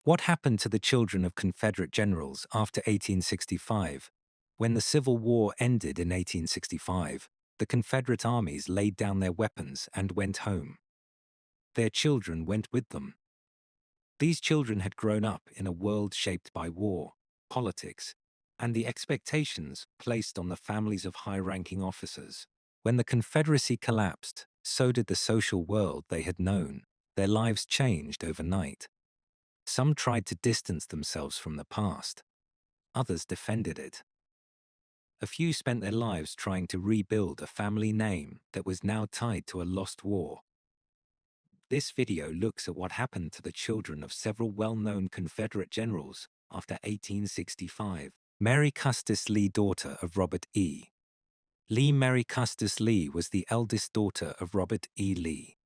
What happened to the children of Confederate generals after 1865? When the Civil War ended in 1865, the Confederate armies laid down their weapons and went home. Their children went with them. These children had grown up in a world shaped by war, politics, and the expectations placed on the families of high-ranking officers. When the Confederacy collapsed, so did the social world they had known. Their lives changed overnight. Some tried to distance themselves from the past. Others defended it. A few spent their lives trying to rebuild a family name that was now tied to a lost war. This video looks at what happened to the children of several well-known Confederate generals after 1865. Mary Custis Lee, daughter of Robert E. Lee. Mary Custis Lee was the eldest daughter of Robert E. Lee.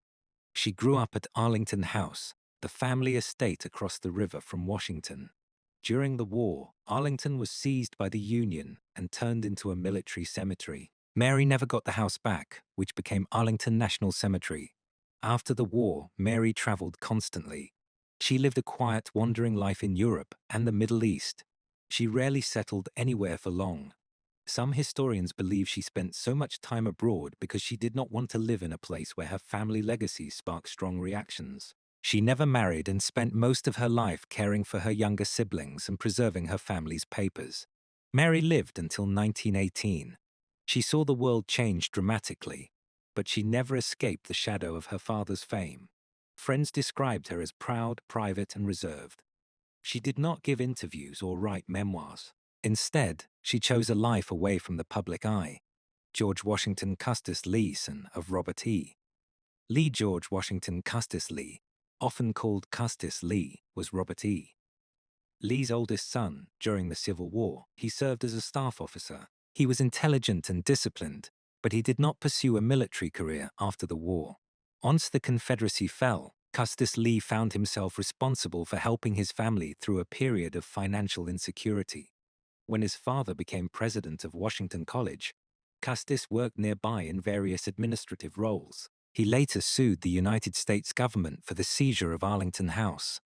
She grew up at Arlington House, the family estate across the river from Washington. During the war, Arlington was seized by the Union and turned into a military cemetery. Mary never got the house back, which became Arlington National Cemetery. After the war, Mary traveled constantly. She lived a quiet, wandering life in Europe and the Middle East. She rarely settled anywhere for long. Some historians believe she spent so much time abroad because she did not want to live in a place where her family legacy sparked strong reactions. She never married and spent most of her life caring for her younger siblings and preserving her family's papers. Mary lived until 1918. She saw the world change dramatically, but she never escaped the shadow of her father's fame. Friends described her as proud, private, and reserved. She did not give interviews or write memoirs. Instead, she chose a life away from the public eye. George Washington Custis Lee, son of Robert E. Lee. George Washington Custis Lee, often called Custis Lee, was Robert E. Lee's oldest son. During the Civil War, he served as a staff officer. He was intelligent and disciplined, but he did not pursue a military career after the war. Once the Confederacy fell, Custis Lee found himself responsible for helping his family through a period of financial insecurity. When his father became president of Washington College, Custis worked nearby in various administrative roles. He later sued the United States government for the seizure of Arlington House.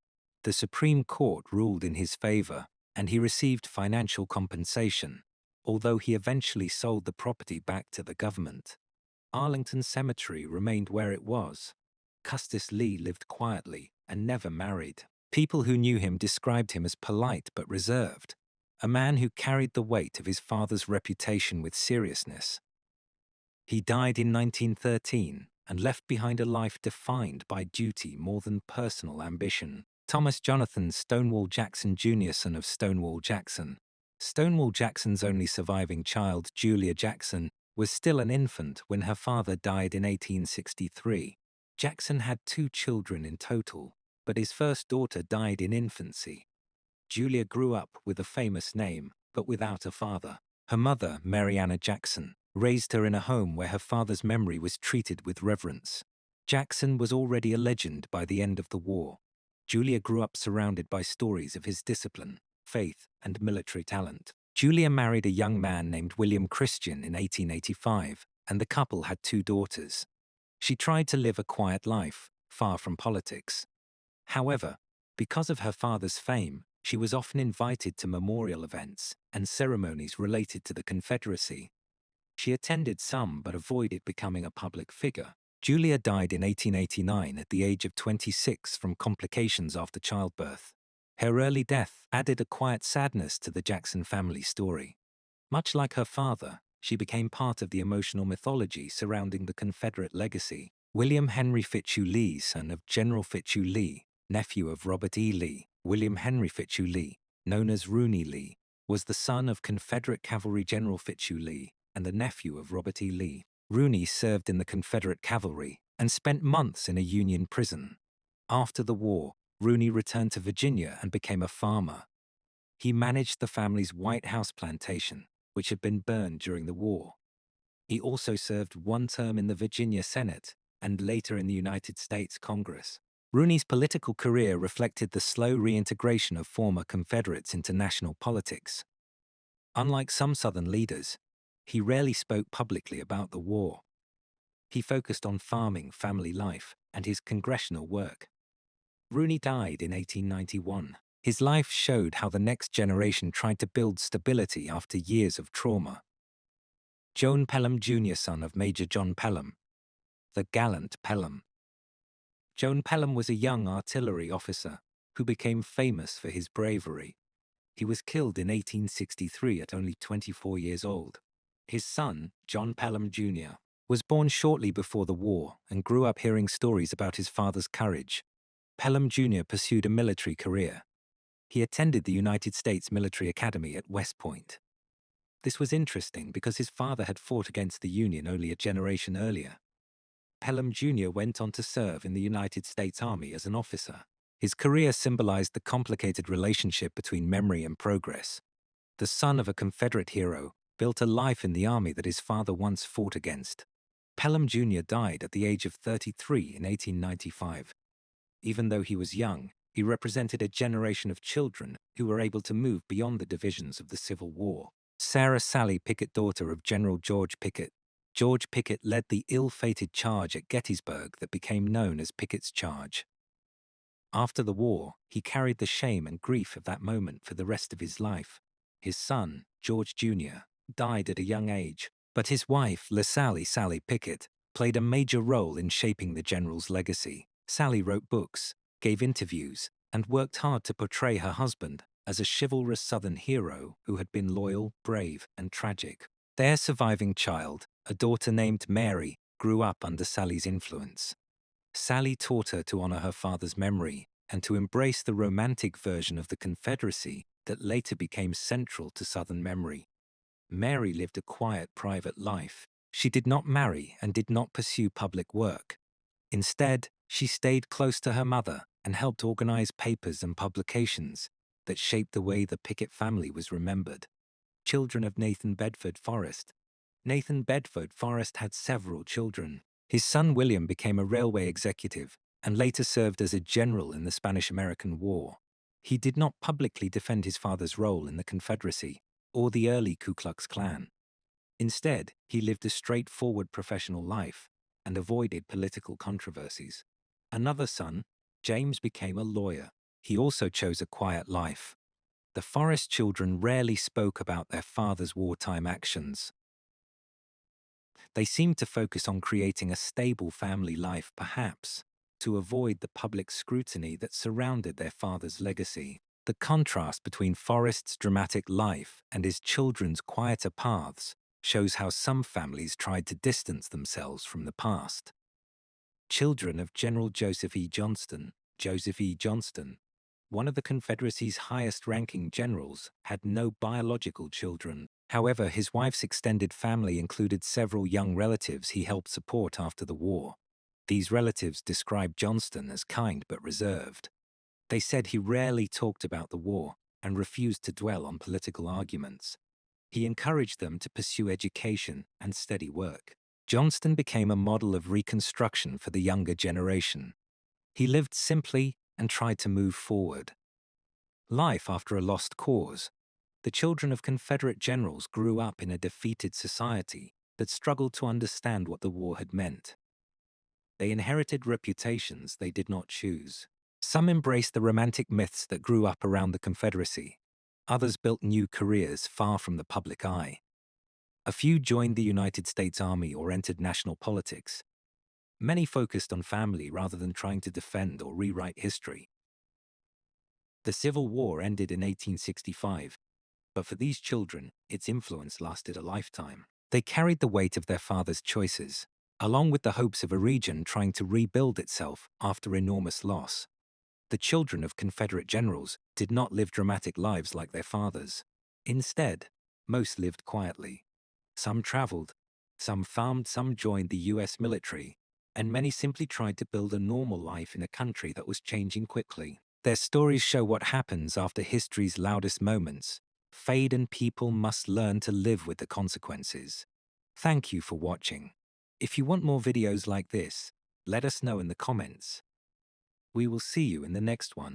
The Supreme Court ruled in his favor, and he received financial compensation, although he eventually sold the property back to the government. Arlington Cemetery remained where it was. Custis Lee lived quietly and never married. People who knew him described him as polite but reserved, a man who carried the weight of his father's reputation with seriousness. He died in 1913 and left behind a life defined by duty more than personal ambition. Thomas Jonathan Stonewall Jackson Jr., son of Stonewall Jackson. Stonewall Jackson's only surviving child, Julia Jackson, was still an infant when her father died in 1863. Jackson had 2 children in total, but his first daughter died in infancy. Julia grew up with a famous name, but without a father. Her mother, Marianna Jackson, raised her in a home where her father's memory was treated with reverence. Jackson was already a legend by the end of the war. Julia grew up surrounded by stories of his discipline, faith, and military talent. Julia married a young man named William Christian in 1885, and the couple had 2 daughters. She tried to live a quiet life, far from politics. However, because of her father's fame, she was often invited to memorial events and ceremonies related to the Confederacy. She attended some but avoided becoming a public figure. Julia died in 1889 at the age of 26 from complications after childbirth. Her early death added a quiet sadness to the Jackson family story. Much like her father, she became part of the emotional mythology surrounding the Confederate legacy. William Henry Fitzhugh Lee, son of General Fitzhugh Lee, nephew of Robert E. Lee. William Henry Fitzhugh Lee, known as Rooney Lee, was the son of Confederate Cavalry General Fitzhugh Lee and the nephew of Robert E. Lee. Rooney served in the Confederate cavalry and spent months in a Union prison. After the war, Rooney returned to Virginia and became a farmer. He managed the family's White House plantation, which had been burned during the war. He also served 1 term in the Virginia Senate and later in the United States Congress. Rooney's political career reflected the slow reintegration of former Confederates into national politics. Unlike some Southern leaders, he rarely spoke publicly about the war. He focused on farming, family life, and his congressional work. Rooney died in 1891. His life showed how the next generation tried to build stability after years of trauma. Joan Pelham Jr., son of Major John Pelham, the gallant Pelham. Joan Pelham was a young artillery officer who became famous for his bravery. He was killed in 1863 at only 24 years old. His son, John Pelham Jr., was born shortly before the war and grew up hearing stories about his father's courage. Pelham Jr. pursued a military career. He attended the United States Military Academy at West Point. This was interesting because his father had fought against the Union only a generation earlier. Pelham Jr. went on to serve in the United States Army as an officer. His career symbolized the complicated relationship between memory and progress. The son of a Confederate hero built a life in the army that his father once fought against. Pelham Jr. died at the age of 33 in 1895. Even though he was young, he represented a generation of children who were able to move beyond the divisions of the Civil War. Sarah Sallie Pickett, daughter of General George Pickett. George Pickett led the ill-fated charge at Gettysburg that became known as Pickett's Charge. After the war, he carried the shame and grief of that moment for the rest of his life. His son, George Jr., died at a young age, but his wife, Sallie Pickett, played a major role in shaping the general's legacy. Sallie wrote books, gave interviews, and worked hard to portray her husband as a chivalrous Southern hero who had been loyal, brave, and tragic. Their surviving child, a daughter named Mary, grew up under Sallie's influence. Sallie taught her to honor her father's memory and to embrace the romantic version of the Confederacy that later became central to Southern memory. Mary lived a quiet, private life. She did not marry and did not pursue public work. Instead, she stayed close to her mother and helped organize papers and publications that shaped the way the Pickett family was remembered. Children of Nathan Bedford Forrest. Nathan Bedford Forrest had several children. His son William became a railway executive and later served as a general in the Spanish-American War. He did not publicly defend his father's role in the Confederacy or the early Ku Klux Klan. Instead, he lived a straightforward professional life and avoided political controversies. Another son, James, became a lawyer. He also chose a quiet life. The Forrest children rarely spoke about their father's wartime actions. They seemed to focus on creating a stable family life, perhaps, to avoid the public scrutiny that surrounded their father's legacy. The contrast between Forrest's dramatic life and his children's quieter paths shows how some families tried to distance themselves from the past. Children of General Joseph E. Johnston, one of the Confederacy's highest-ranking generals, had no biological children. However, his wife's extended family included several young relatives he helped support after the war. These relatives described Johnston as kind but reserved. They said he rarely talked about the war and refused to dwell on political arguments. He encouraged them to pursue education and steady work. Johnston became a model of Reconstruction for the younger generation. He lived simply and tried to move forward. Life after a lost cause. The children of Confederate generals grew up in a defeated society that struggled to understand what the war had meant. They inherited reputations they did not choose. Some embraced the romantic myths that grew up around the Confederacy. Others built new careers far from the public eye. A few joined the United States Army or entered national politics. Many focused on family rather than trying to defend or rewrite history. The Civil War ended in 1865, but for these children, its influence lasted a lifetime. They carried the weight of their father's choices, along with the hopes of a region trying to rebuild itself after enormous loss. The children of Confederate generals did not live dramatic lives like their fathers. Instead, most lived quietly. Some traveled, some farmed, some joined the U.S. military, and many simply tried to build a normal life in a country that was changing quickly. Their stories show what happens after history's loudest moments fade and people must learn to live with the consequences. Thank you for watching. If you want more videos like this, let us know in the comments. We will see you in the next one.